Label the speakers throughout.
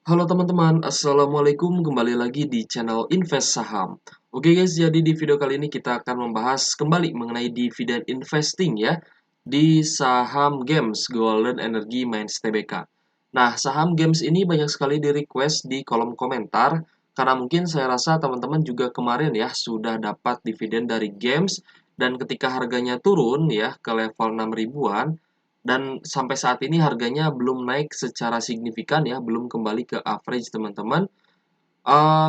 Speaker 1: Halo teman-teman, Assalamualaikum, kembali lagi di channel Invest Saham. Oke guys, jadi di video kali ini kita akan membahas kembali mengenai dividen investing ya di saham Games Golden Energy Mines Tbk. Nah, saham Games ini banyak sekali di request di kolom komentar karena mungkin saya rasa teman-teman juga kemarin ya sudah dapat dividen dari Games dan ketika harganya turun ya ke level 6 ribuan dan sampai saat ini harganya belum naik secara signifikan ya, belum kembali ke average teman-teman.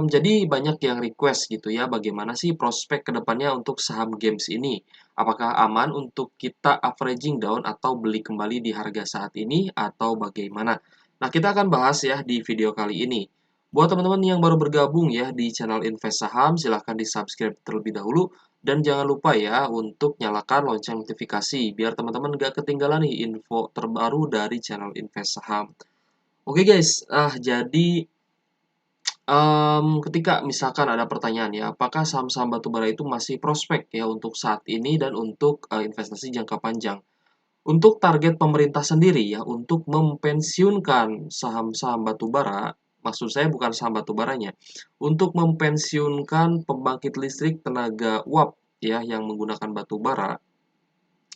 Speaker 1: Jadi banyak yang request gitu ya, bagaimana sih prospek kedepannya untuk saham Games ini? Apakah aman untuk kita averaging down atau beli kembali di harga saat ini atau bagaimana? Nah, kita akan bahas ya di video kali ini. Buat teman-teman yang baru bergabung ya di channel Invest Saham, silahkan di-subscribe terlebih dahulu. Dan jangan lupa ya untuk nyalakan lonceng notifikasi, biar teman-teman gak ketinggalan nih info terbaru dari channel Invest Saham. Oke guys, jadi ketika misalkan ada pertanyaan ya, apakah saham-saham batubara itu masih prospek ya untuk saat ini dan untuk investasi jangka panjang? Untuk target pemerintah sendiri ya, untuk mempensiunkan saham-saham batubara, maksud saya bukan saham batubaranya, untuk mempensiunkan pembangkit listrik tenaga uap ya yang menggunakan batubara,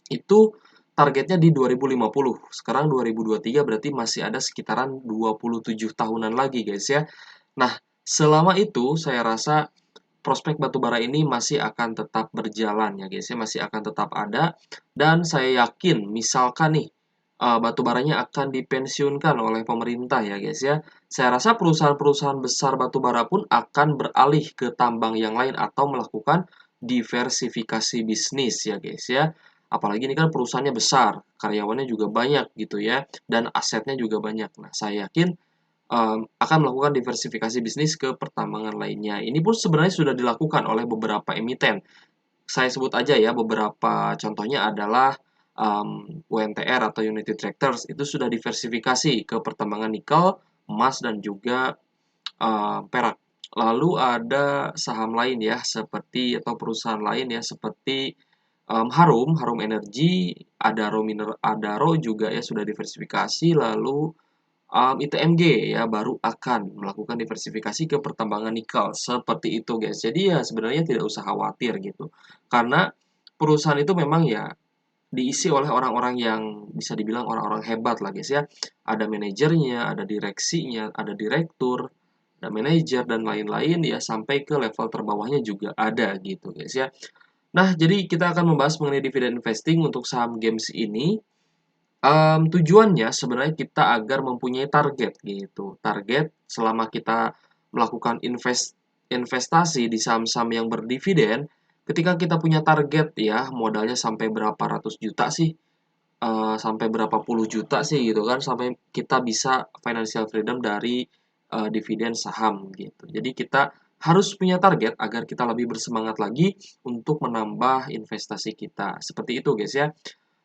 Speaker 1: itu targetnya di 2050. Sekarang 2023 berarti masih ada sekitaran 27 tahunan lagi guys ya. Nah, selama itu saya rasa prospek batubara ini masih akan tetap berjalan ya guys ya, masih akan tetap ada dan saya yakin misalkan nih batubaranya akan dipensiunkan oleh pemerintah ya guys ya. Saya rasa perusahaan-perusahaan besar batubara pun akan beralih ke tambang yang lain atau melakukan diversifikasi bisnis ya guys ya. Apalagi ini kan perusahaannya besar, karyawannya juga banyak gitu ya, dan asetnya juga banyak. Nah, saya yakin akan melakukan diversifikasi bisnis ke pertambangan lainnya. Ini pun sebenarnya sudah dilakukan oleh beberapa emiten. Saya sebut aja ya beberapa contohnya adalah UNTR atau United Tractors itu sudah diversifikasi ke pertambangan nikel, emas dan juga perak. Lalu ada saham lain ya seperti atau perusahaan lain ya seperti Harum Energy, Adaro juga ya sudah diversifikasi lalu ITMG ya baru akan melakukan diversifikasi ke pertambangan nikel seperti itu guys. Jadi ya sebenarnya tidak usah khawatir gitu. Karena perusahaan itu memang ya diisi oleh orang-orang yang bisa dibilang orang-orang hebat lah guys ya. Ada manajernya, ada direksinya, ada direktur, ada manajer dan lain-lain ya sampai ke level terbawahnya juga ada gitu guys ya. Nah, jadi kita akan membahas mengenai dividen investing untuk saham Games ini. Tujuannya sebenarnya kita agar mempunyai target gitu. Target selama kita melakukan investasi di saham-saham yang berdividen, ketika kita punya target ya, modalnya sampai berapa ratus juta sih, sampai berapa puluh juta sih gitu kan, sampai kita bisa financial freedom dari dividen saham gitu. Jadi kita harus punya target agar kita lebih bersemangat lagi untuk menambah investasi kita. Seperti itu guys ya.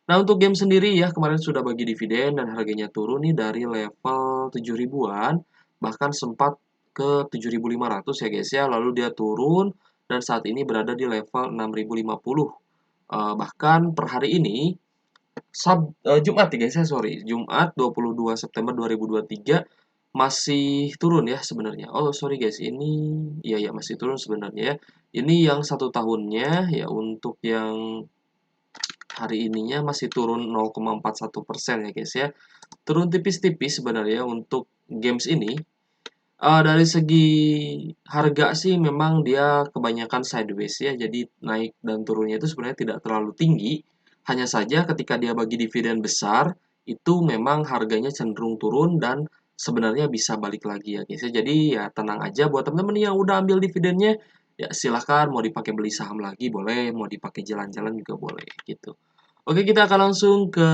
Speaker 1: Nah, untuk game sendiri ya, kemarin sudah bagi dividen dan harganya turun nih dari level 7 ribuan, bahkan sempat ke 7.500 ya guys ya. Lalu dia turun dan saat ini berada di level 6.050. Bahkan per hari ini, Jumat ya guys ya, sorry. Jumat 22 September 2023 masih turun ya sebenarnya. Oh, sorry guys, ini ya masih turun sebenarnya ya. Ini yang satu tahunnya ya untuk yang hari ininya masih turun 0,41% ya guys ya. Turun tipis-tipis sebenarnya untuk games ini. Dari segi harga sih memang dia kebanyakan sideways ya, jadi naik dan turunnya itu sebenarnya tidak terlalu tinggi. Hanya saja ketika dia bagi dividen besar, itu memang harganya cenderung turun dan sebenarnya bisa balik lagi ya guys ya. Jadi ya tenang aja buat teman-teman yang udah ambil dividennya, ya silahkan mau dipakai beli saham lagi boleh, mau dipakai jalan-jalan juga boleh gitu. Oke, kita akan langsung ke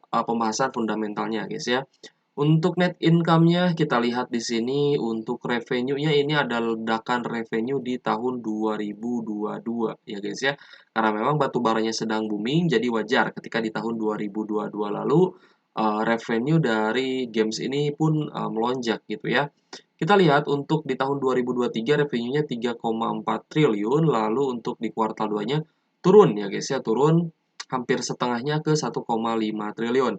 Speaker 1: pembahasan fundamentalnya guys ya. Untuk net income-nya kita lihat di sini untuk revenue-nya ini ada ledakan revenue di tahun 2022 ya guys ya. Karena memang batu baranya sedang booming jadi wajar ketika di tahun 2022 lalu revenue dari games ini pun melonjak gitu ya. Kita lihat untuk di tahun 2023 revenue-nya 3,4 triliun lalu untuk di kuartal 2-nya turun ya guys ya, turun hampir setengahnya ke 1,5 triliun.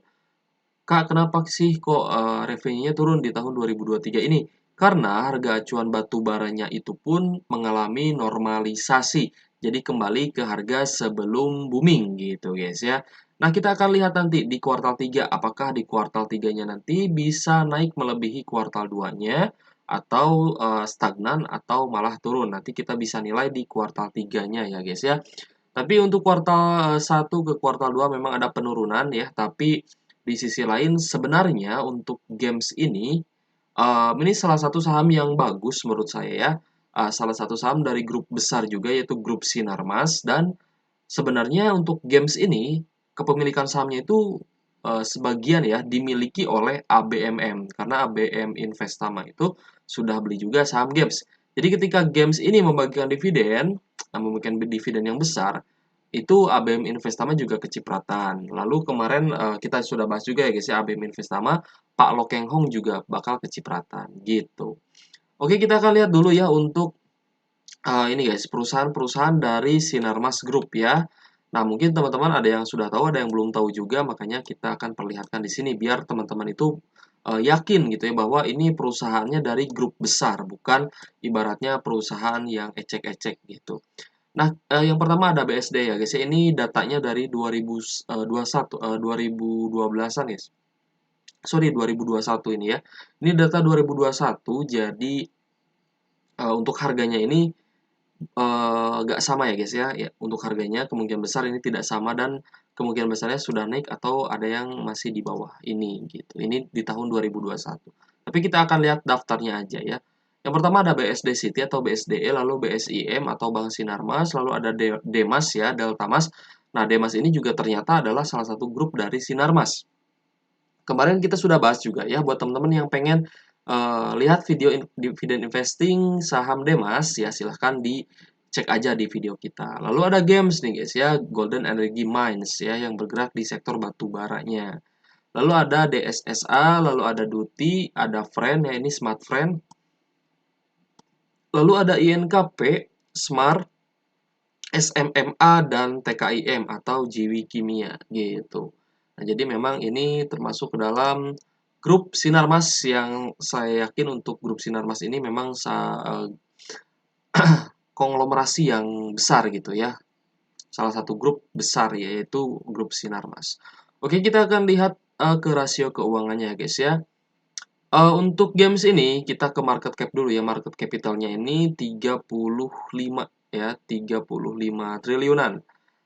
Speaker 1: Kak, kenapa sih kok revenue-nya turun di tahun 2023 ini? Karena harga acuan batu baranya itu pun mengalami normalisasi. Jadi kembali ke harga sebelum booming gitu guys ya. Nah, kita akan lihat nanti di kuartal 3 apakah di kuartal 3-nya nanti bisa naik melebihi kuartal 2-nya atau stagnan atau malah turun. Nanti kita bisa nilai di kuartal 3-nya ya guys ya. Tapi untuk kuartal 1 ke kuartal 2 memang ada penurunan ya, tapi di sisi lain sebenarnya untuk games ini salah satu saham yang bagus menurut saya ya. Salah satu saham dari grup besar juga yaitu grup Sinarmas dan sebenarnya untuk games ini kepemilikan sahamnya itu sebagian ya dimiliki oleh ABMM karena ABM Investama itu sudah beli juga saham games. Jadi ketika games ini membagikan dividen, membagikan dividen yang besar, itu ABM Investama juga kecipratan. Lalu kemarin kita sudah bahas juga ya guys ya ABM Investama, Pak Lokeng Hong juga bakal kecipratan gitu. Oke, kita akan lihat dulu ya untuk ini guys, perusahaan-perusahaan dari Sinarmas Group ya. Nah, mungkin teman-teman ada yang sudah tahu, ada yang belum tahu juga, makanya kita akan perlihatkan di sini biar teman-teman itu yakin gitu ya bahwa ini perusahaannya dari grup besar, bukan ibaratnya perusahaan yang ecek-ecek gitu. Nah, yang pertama ada BSD ya guys ya. Ini datanya dari 2021 2012-an ya. Sorry, 2021 ini ya. Ini data 2021, jadi untuk harganya ini nggak sama ya guys ya. Ya, untuk harganya kemungkinan besar ini tidak sama dan kemungkinan besarnya sudah naik atau ada yang masih di bawah ini gitu. Ini di tahun 2021. Tapi kita akan lihat daftarnya aja ya. Yang pertama ada BSD City atau BSDE, lalu BSIM atau Bank Sinarmas, lalu ada Demas ya, Deltamas. Nah, Demas ini juga ternyata adalah salah satu grup dari Sinarmas. Kemarin kita sudah bahas juga ya buat teman-teman yang pengen lihat video dividen investing saham Demas ya silahkan dicek aja di video kita. Lalu ada games nih guys ya, Golden Energy Mines ya yang bergerak di sektor batu baranya. Lalu ada DSSA, lalu ada Duty, ada Friend ya ini Smart Friend. Lalu ada INKP, Smart, SMMA dan TKIM atau Jiwi Kimia gitu. Nah, jadi memang ini termasuk ke dalam grup Sinarmas yang saya yakin untuk grup Sinarmas ini memang konglomerasi yang besar gitu ya. Salah satu grup besar yaitu grup Sinarmas. Oke, kita akan lihat ke rasio keuangannya ya guys ya. Untuk games ini kita ke market cap dulu ya. Market capitalnya ini 35 ya, 35 triliunan.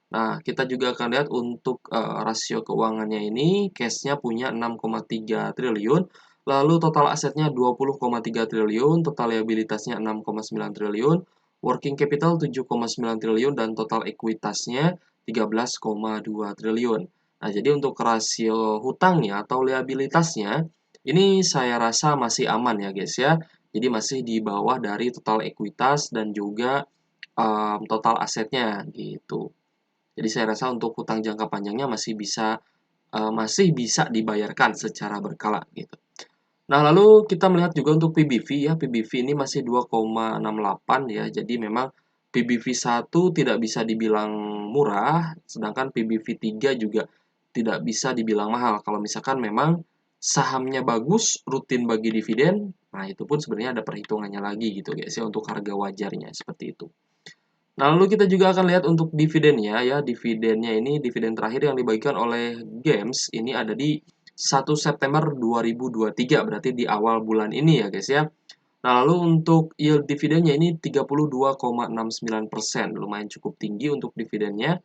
Speaker 1: Nah, kita juga akan lihat untuk rasio keuangannya ini, cash-nya punya 6,3 triliun, lalu total asetnya 20,3 triliun, total liabilitasnya 6,9 triliun, working capital 7,9 triliun, dan total ekuitasnya 13,2 triliun. Nah, jadi untuk rasio hutangnya atau liabilitasnya, ini saya rasa masih aman ya guys ya. Jadi masih di bawah dari total ekuitas dan juga total asetnya gitu. Jadi saya rasa untuk hutang jangka panjangnya masih bisa dibayarkan secara berkala gitu. Nah, lalu kita melihat juga untuk PBV ya. PBV ini masih 2,68 ya. Jadi memang PBV 1 tidak bisa dibilang murah, sedangkan PBV 3 juga tidak bisa dibilang mahal. Kalau misalkan memang sahamnya bagus, rutin bagi dividen, nah itu pun sebenarnya ada perhitungannya lagi gitu guys ya untuk harga wajarnya seperti itu. Nah, lalu kita juga akan lihat untuk dividennya ya. Dividennya ini dividen terakhir yang dibagikan oleh Games ini ada di 1 September 2023 berarti di awal bulan ini ya guys ya. Nah, lalu untuk yield dividennya ini 32,69%, lumayan cukup tinggi untuk dividennya.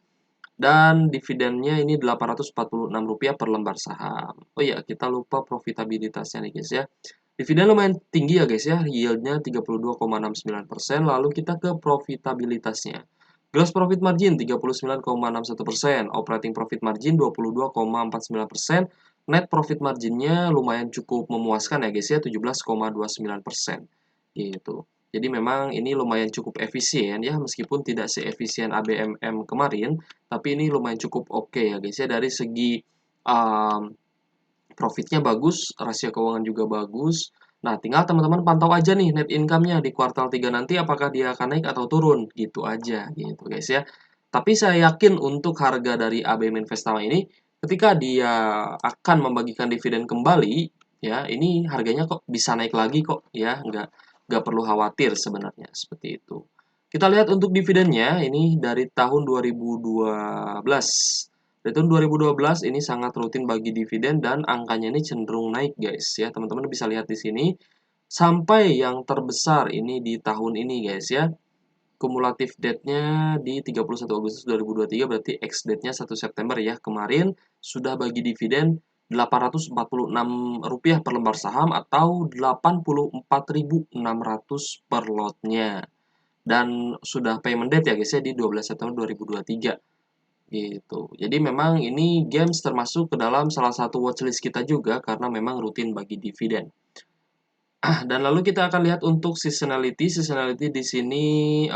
Speaker 1: Dan dividennya ini Rp846 per lembar saham. Oh iya, kita lupa profitabilitasnya nih guys ya. Dividen lumayan tinggi ya guys ya, yieldnya 32,69%. Lalu kita ke profitabilitasnya. Gross profit margin 39,61%, operating profit margin 22,49%, net profit marginnya lumayan cukup memuaskan ya guys ya, 17,29%. Gitu. Jadi memang ini lumayan cukup efisien ya, meskipun tidak seefisien ABMM kemarin, tapi ini lumayan cukup oke ya guys ya, dari segi um, profitnya bagus, rasio keuangan juga bagus. Nah, tinggal teman-teman pantau aja nih net income-nya di kuartal 3 nanti apakah dia akan naik atau turun, gitu aja gitu guys ya. Tapi saya yakin untuk harga dari ABM Investama ini ketika dia akan membagikan dividen kembali, ya ini harganya kok bisa naik lagi kok, ya nggak perlu khawatir sebenarnya seperti itu. Kita lihat untuk dividennya ini dari tahun 2012. Dari tahun 2012 ini sangat rutin bagi dividen dan angkanya ini cenderung naik guys ya. Teman-teman bisa lihat di sini sampai yang terbesar ini di tahun ini guys ya. Kumulatif date-nya di 31 Agustus 2023 berarti ex date-nya 1 September ya. Kemarin sudah bagi dividen Rp846 per lembar saham atau 84.600 per lotnya. Dan sudah payment date ya guys ya di 12 September 2023 gitu. Jadi memang ini games termasuk ke dalam salah satu watchlist kita juga karena memang rutin bagi dividen. Dan lalu kita akan lihat untuk seasonality. Seasonality di sini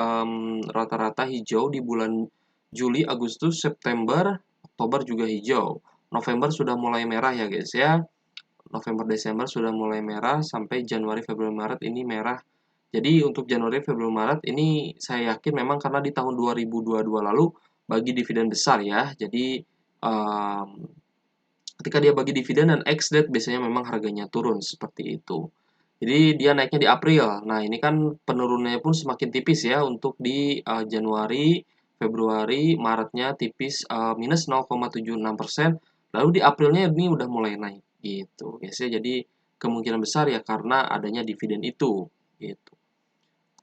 Speaker 1: rata-rata hijau di bulan Juli, Agustus, September, Oktober juga hijau. November sudah mulai merah ya guys ya. November, Desember sudah mulai merah sampai Januari, Februari, Maret ini merah. Jadi untuk Januari, Februari, Maret ini saya yakin memang karena di tahun 2022 lalu bagi dividen besar ya. Jadi ketika dia bagi dividen dan ex date biasanya memang harganya turun seperti itu. Jadi dia naiknya di April. Nah, ini kan penurunannya pun semakin tipis ya untuk di Januari, Februari, Maretnya tipis minus 0,76%. Lalu di Aprilnya ini udah mulai naik gitu. Biasanya jadi kemungkinan besar ya karena adanya dividen itu gitu.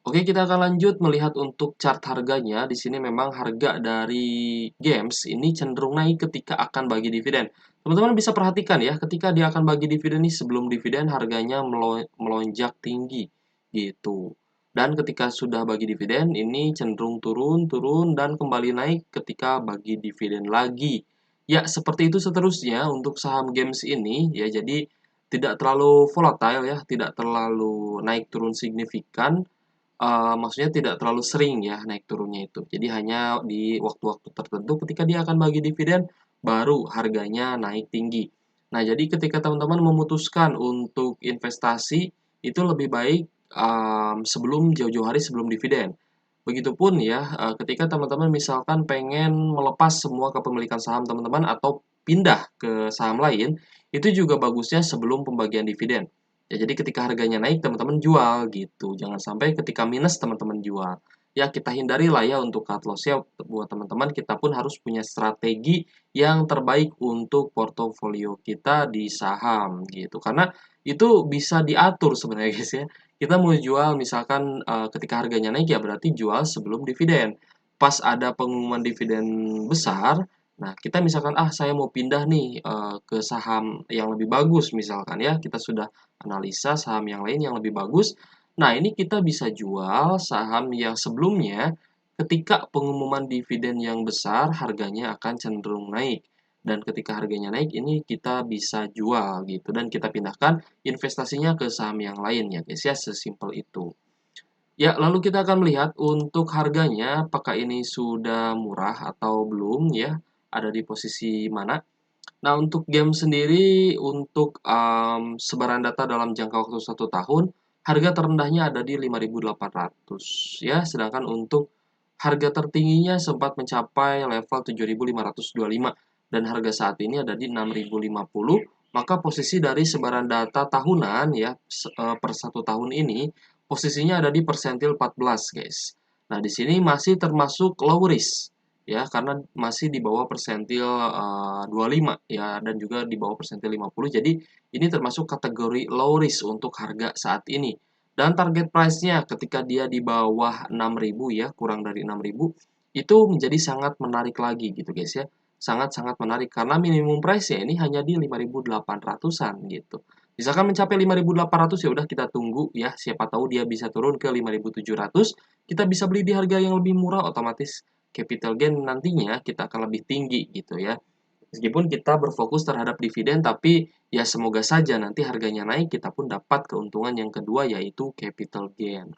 Speaker 1: Oke, kita akan lanjut melihat untuk chart harganya. Di sini memang harga dari games ini cenderung naik ketika akan bagi dividen. Teman-teman bisa perhatikan ya, ketika dia akan bagi dividen nih sebelum dividen harganya melonjak tinggi gitu. Dan ketika sudah bagi dividen ini cenderung turun, turun dan kembali naik ketika bagi dividen lagi. Ya, seperti itu seterusnya untuk saham games ini ya. Jadi tidak terlalu volatile ya, tidak terlalu naik turun signifikan. Maksudnya tidak terlalu sering ya naik turunnya itu. Jadi hanya di waktu-waktu tertentu ketika dia akan bagi dividen, baru harganya naik tinggi. Nah, jadi ketika teman-teman memutuskan untuk investasi, itu lebih baik sebelum jauh-jauh hari sebelum dividen. Begitupun ya, ketika teman-teman misalkan pengen melepas semua kepemilikan saham teman-teman atau pindah ke saham lain, itu juga bagusnya sebelum pembagian dividen. Ya, jadi ketika harganya naik, teman-teman jual gitu. Jangan sampai ketika minus, teman-teman jual. Ya, kita hindari lah ya untuk cut loss ya. Buat teman-teman, kita pun harus punya strategi yang terbaik untuk portofolio kita di saham gitu. Karena itu bisa diatur sebenarnya guys ya. Kita mau jual misalkan ketika harganya naik ya berarti jual sebelum dividen. Pas ada pengumuman dividen besar, nah kita misalkan saya mau pindah nih ke saham yang lebih bagus misalkan ya, kita sudah analisa saham yang lain yang lebih bagus. Nah, ini kita bisa jual saham yang sebelumnya ketika pengumuman dividen yang besar harganya akan cenderung naik. Dan ketika harganya naik ini kita bisa jual gitu dan kita pindahkan investasinya ke saham yang lain ya guys ya, sesimpel itu. Ya, lalu kita akan melihat untuk harganya apakah ini sudah murah atau belum ya, ada di posisi mana. Nah, untuk game sendiri untuk sebaran data dalam jangka waktu 1 tahun, harga terendahnya ada di 5.800 ya, sedangkan untuk harga tertingginya sempat mencapai level 7.525 dan harga saat ini ada di 6.050. Maka posisi dari sebaran data tahunan ya per 1 tahun ini posisinya ada di persentil 14 guys. Nah, di sini masih termasuk low risk ya karena masih di bawah persentil 25 ya dan juga di bawah persentil 50. Jadi ini termasuk kategori low risk untuk harga saat ini. Dan target price-nya ketika dia di bawah 6.000 ya, kurang dari 6.000 itu menjadi sangat menarik lagi gitu guys ya. Sangat-sangat menarik karena minimum price-nya ini hanya di 5.800-an gitu. Misalkan mencapai 5.800 ya udah kita tunggu ya, siapa tahu dia bisa turun ke 5.700, kita bisa beli di harga yang lebih murah, otomatis capital gain nantinya kita akan lebih tinggi gitu ya. Meskipun kita berfokus terhadap dividen, tapi ya semoga saja nanti harganya naik, kita pun dapat keuntungan yang kedua yaitu capital gain.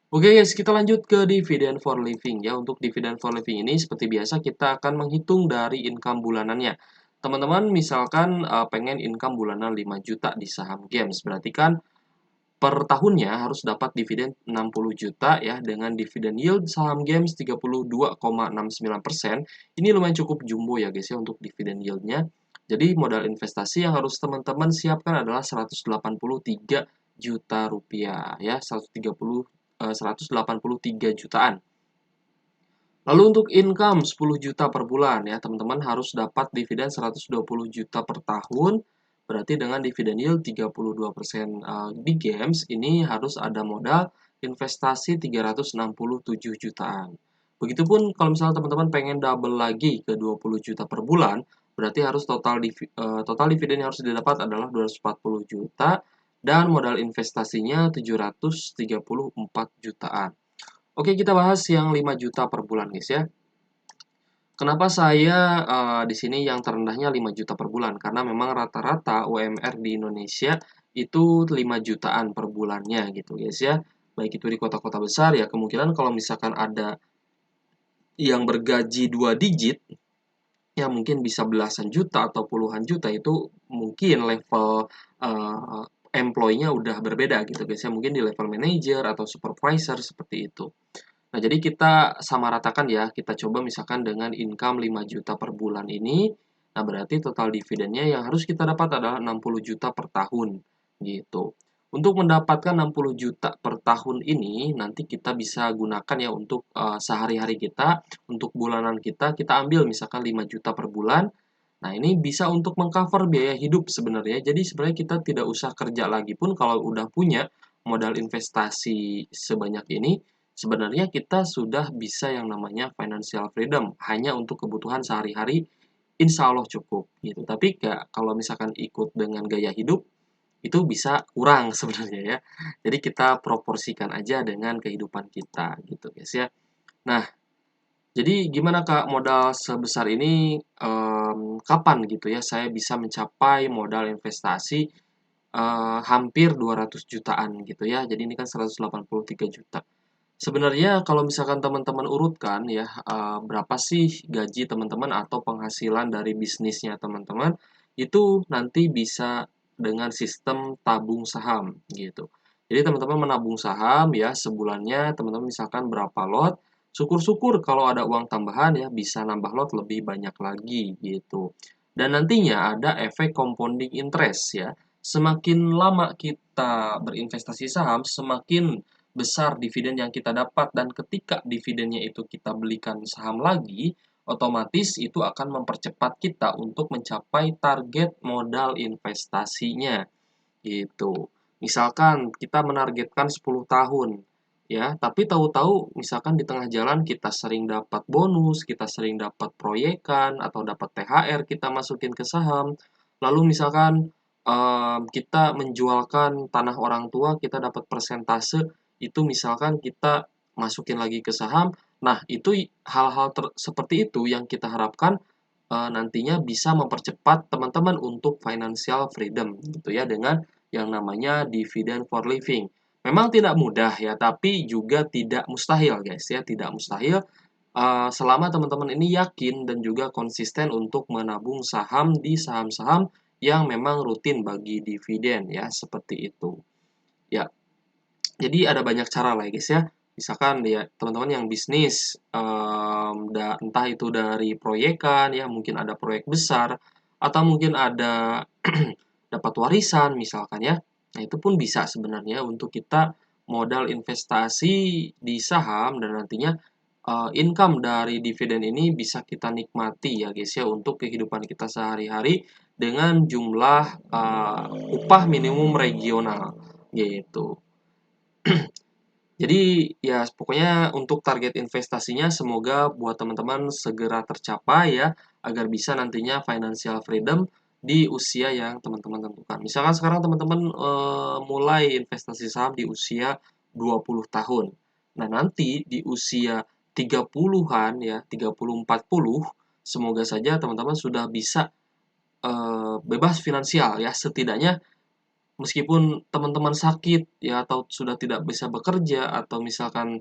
Speaker 1: Oke guys, kita lanjut ke dividen for living ya. Untuk dividen for living ini seperti biasa kita akan menghitung dari income bulanannya. Teman-teman misalkan pengen income bulanan 5 juta di saham games, berarti kan per tahunnya harus dapat dividen 60 juta ya dengan dividen yield saham games 32,69%. Ini lumayan cukup jumbo ya guys ya untuk dividen yieldnya. Jadi modal investasi yang harus teman-teman siapkan adalah 183 juta rupiah ya, 183 jutaan. Lalu untuk income 10 juta per bulan ya, teman-teman harus dapat dividen 120 juta per tahun. Berarti dengan dividen yield 32% di games ini harus ada modal investasi 367 jutaan. Begitupun kalau misalnya teman-teman pengen double lagi ke 20 juta per bulan, berarti harus total dividen yang harus didapat adalah 240 juta dan modal investasinya 734 jutaan. Oke, kita bahas yang 5 juta per bulan, guys ya. Kenapa saya di sini yang terendahnya 5 juta per bulan? Karena memang rata-rata UMR di Indonesia itu 5 jutaan per bulannya gitu, guys ya. Baik itu di kota-kota besar ya, kemungkinan kalau misalkan ada yang bergaji 2 digit, ya mungkin bisa belasan juta atau puluhan juta, itu mungkin level uh, employ-nya udah berbeda gitu, guys ya. Mungkin di level manager atau supervisor seperti itu. Nah, jadi kita sama ratakan ya, kita coba misalkan dengan income 5 juta per bulan ini, nah berarti total dividennya yang harus kita dapat adalah 60 juta per tahun, gitu. Untuk mendapatkan 60 juta per tahun ini, nanti kita bisa gunakan ya untuk sehari-hari kita, untuk bulanan kita ambil misalkan 5 juta per bulan. Nah, ini bisa untuk mengcover biaya hidup sebenarnya. Jadi sebenarnya kita tidak usah kerja lagi pun kalau udah punya modal investasi sebanyak ini, sebenarnya kita sudah bisa yang namanya financial freedom. Hanya untuk kebutuhan sehari-hari, insya Allah cukup gitu. Tapi kalau misalkan ikut dengan gaya hidup, itu bisa kurang sebenarnya ya. Jadi kita proporsikan aja dengan kehidupan kita gitu guys ya. Nah, jadi gimana Kak modal sebesar ini kapan gitu ya saya bisa mencapai modal investasi hampir 200 jutaan gitu ya. Jadi ini kan 183 juta. Sebenarnya kalau misalkan teman-teman urutkan ya, berapa sih gaji teman-teman atau penghasilan dari bisnisnya teman-teman, itu nanti bisa dengan sistem tabung saham gitu. Jadi teman-teman menabung saham ya sebulannya teman-teman misalkan berapa lot, syukur-syukur kalau ada uang tambahan ya bisa nambah lot lebih banyak lagi gitu. Dan nantinya ada efek compounding interest ya. Semakin lama kita berinvestasi saham, semakin besar dividen yang kita dapat dan ketika dividennya itu kita belikan saham lagi, otomatis itu akan mempercepat kita untuk mencapai target modal investasinya gitu. Misalkan kita menargetkan 10 tahun ya, tapi tahu-tahu misalkan di tengah jalan kita sering dapat bonus, kita sering dapat proyekan atau dapat THR kita masukin ke saham. Lalu misalkan kita menjualkan tanah orang tua, kita dapat persentase itu misalkan kita masukin lagi ke saham. Nah, itu hal-hal seperti itu yang kita harapkan nantinya bisa mempercepat teman-teman untuk financial freedom gitu ya dengan yang namanya dividend for living. Memang tidak mudah ya, tapi juga tidak mustahil guys ya, tidak mustahil selama teman-teman ini yakin dan juga konsisten untuk menabung saham di saham-saham yang memang rutin bagi dividen ya, seperti itu. Ya, jadi ada banyak cara lah ya guys ya. Misalkan ya teman-teman yang bisnis, entah itu dari proyekan ya, mungkin ada proyek besar, atau mungkin ada dapat warisan misalkan ya. Nah itu pun bisa sebenarnya untuk kita modal investasi di saham dan nantinya income dari dividen ini bisa kita nikmati ya guys ya untuk kehidupan kita sehari-hari dengan jumlah upah minimum regional gitu. Jadi ya pokoknya untuk target investasinya semoga buat teman-teman segera tercapai ya agar bisa nantinya financial freedom di usia yang teman-teman tentukan. Misalkan sekarang teman-teman mulai investasi saham di usia 20 tahun. Nah, nanti di usia 30-an ya, 30 40 semoga saja teman-teman sudah bisa bebas finansial ya setidaknya. Meskipun teman-teman sakit ya atau sudah tidak bisa bekerja atau misalkan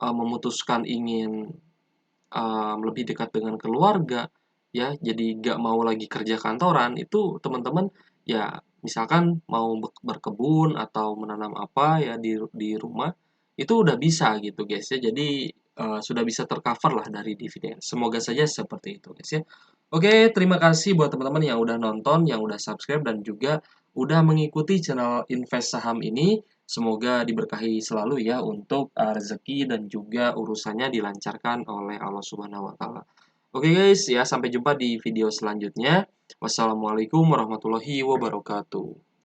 Speaker 1: memutuskan ingin lebih dekat dengan keluarga ya, jadi nggak mau lagi kerja kantoran, itu teman-teman ya misalkan mau berkebun atau menanam apa ya di rumah, itu udah bisa gitu guys ya. Jadi sudah bisa tercover lah dari dividen. Semoga saja seperti itu guys ya. Oke, terima kasih buat teman-teman yang udah nonton, yang udah subscribe dan juga udah mengikuti channel Invest Saham ini. Semoga diberkahi selalu ya untuk rezeki dan juga urusannya dilancarkan oleh Allah Subhanahu wa taala. Oke guys, ya sampai jumpa di video selanjutnya. Wassalamualaikum warahmatullahi wabarakatuh.